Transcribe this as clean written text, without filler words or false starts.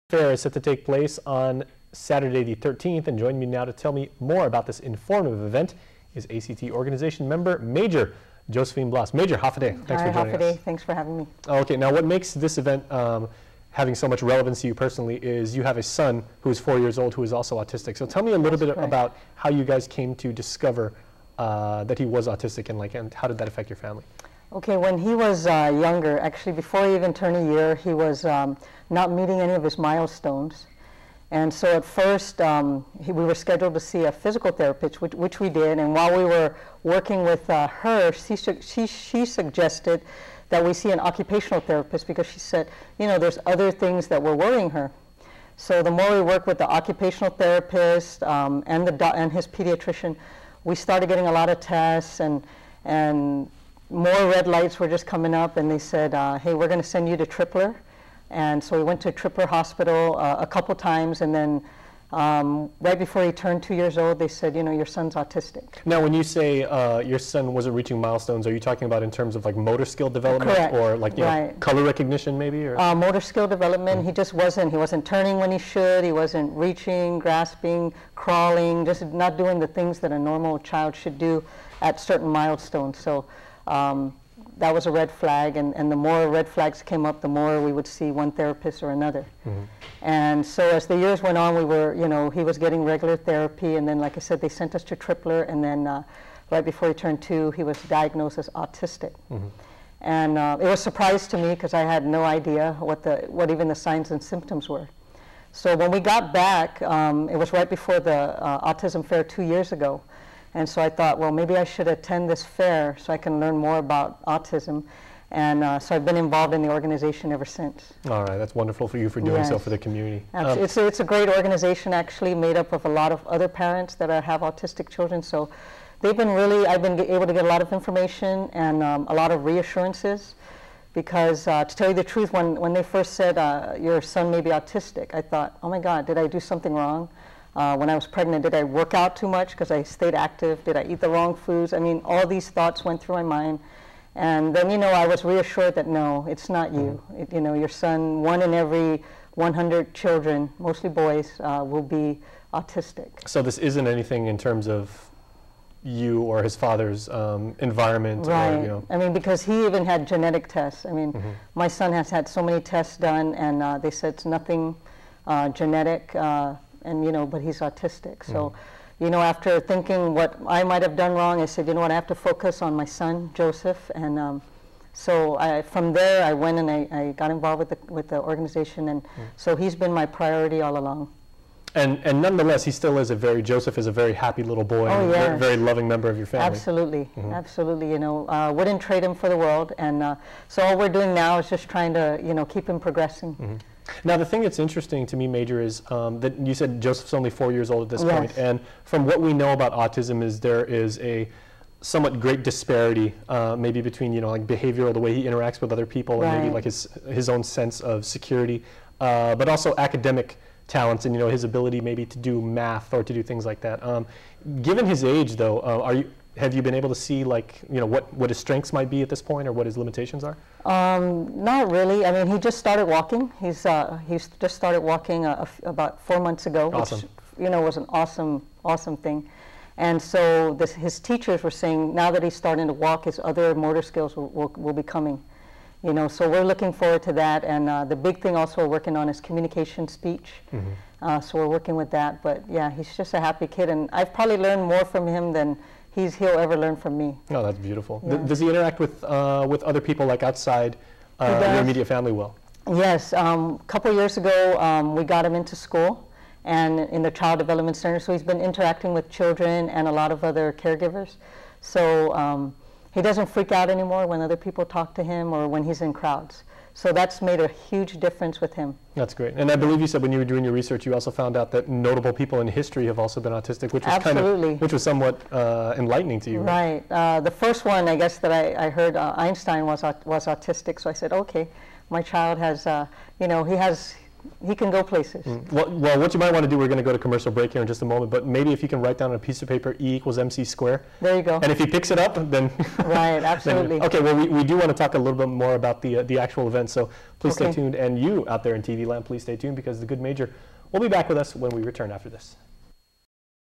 Fair is set to take place on Saturday the 13th, and joining me now to tell me more about this informative event is ACT organization member Major Josephine Blas. Major, Hafaday, thanks for joining us. Thanks for having me. Okay, now what makes this event having so much relevance to you personally is you have a son who is 4 years old who is also autistic. So tell me a little bit about how you guys came to discover that he was autistic, and how did that affect your family? Okay, when he was younger, actually before he even turned a year, he was not meeting any of his milestones. And so at first, we were scheduled to see a physical therapist, which we did. And while we were working with her, she suggested that we see an occupational therapist because she said, you know, there's other things that were worrying her. So the more we worked with the occupational therapist and his pediatrician, we started getting a lot of tests, and more red lights were just coming up, and they said, hey, we're going to send you to Tripler. And so we went to Tripler Hospital a couple times, and then right before he turned 2 years old, they said, you know, your son's autistic. Now, when you say your son wasn't reaching milestones, are you talking about in terms of like motor skill development? Correct. Or like know, color recognition maybe? Or? Motor skill development, he just wasn't. He wasn't turning when he should. He wasn't reaching, grasping, crawling, just not doing the things that a normal child should do at certain milestones. So that was a red flag, and the more red flags came up, the more we would see one therapist or another. Mm-hmm. And so as the years went on, we were, you know, he was getting regular therapy, and then, like I said, they sent us to Tripler, and then right before he turned 2, he was diagnosed as autistic. Mm-hmm. And it was a surprise to me because I had no idea what even the signs and symptoms were. So when we got back, it was right before the Autism Fair 2 years ago. And so I thought, well, maybe I should attend this fair so I can learn more about autism. And so I've been involved in the organization ever since. All right, that's wonderful for you for doing so for the community. It's a great organization, actually, made up of a lot of other parents that have autistic children. So they've been I've been able to get a lot of information and a lot of reassurances. Because to tell you the truth, when they first said, your son may be autistic, I thought, oh my God, did I do something wrong? When I was pregnant, did I work out too much because I stayed active? Did I eat the wrong foods? I mean, all these thoughts went through my mind. And then, you know, I was reassured that no, it's not you. You know, your son, 1 in every 100 children, mostly boys, will be autistic. So this isn't anything in terms of you or his father's environment? Right. Or, you know. I mean, because he even had genetic tests. I mean, my son has had so many tests done, and they said it's nothing genetic. And, you know, but he's autistic. So, you know, after thinking what I might have done wrong, I said, you know what, I have to focus on my son, Joseph. And so from there, I went and I got involved with the organization. And so he's been my priority all along. And nonetheless, Joseph is a very happy little boy, and a very loving member of your family. Absolutely, absolutely. You know, wouldn't trade him for the world. And so all we're doing now is just trying to, you know, keep him progressing. Now, the thing that's interesting to me, Major, is that you said Joseph's only 4 years old at this point, and from what we know about autism is there is a somewhat great disparity, maybe between, you know, like behavioral, the way he interacts with other people, and maybe like his own sense of security, but also academic talents and, you know, his ability maybe to do math or to do things like that. Given his age, though, have you been able to see, like, you know, what his strengths might be at this point or what his limitations are? Not really. I mean, he just started walking. He's just started walking about 4 months ago, which, you know, was an awesome thing. And so his teachers were saying now that he's starting to walk, his other motor skills will be coming. You know, so we're looking forward to that. And the big thing also we're working on is communication speech. So we're working with that. But yeah, he's just a happy kid, and I've probably learned more from him than he'll ever learn from me. Oh, that's beautiful. Yeah. Does he interact with other people, like outside your immediate family well? Yes. A couple years ago, we got him into school and in the Child Development Center, so he's been interacting with children and a lot of other caregivers. So he doesn't freak out anymore when other people talk to him or when he's in crowds. So that's made a huge difference with him. That's great. And I believe you said when you were doing your research, you also found out that notable people in history have also been autistic, which was which was somewhat enlightening to you. Right. The first one, I guess, that I heard Einstein was autistic. So I said, okay, my child has, you know, he has he can go places. Well, what you might want to do, we're going to go to commercial break here in just a moment, but maybe if you can write down on a piece of paper E equals MC square. There you go. And if he picks it up, then... Right, absolutely. Okay, well, we do want to talk a little bit more about the actual event, so please stay tuned. And you out there in TV land, please stay tuned, because the good Major will be back with us when we return after this.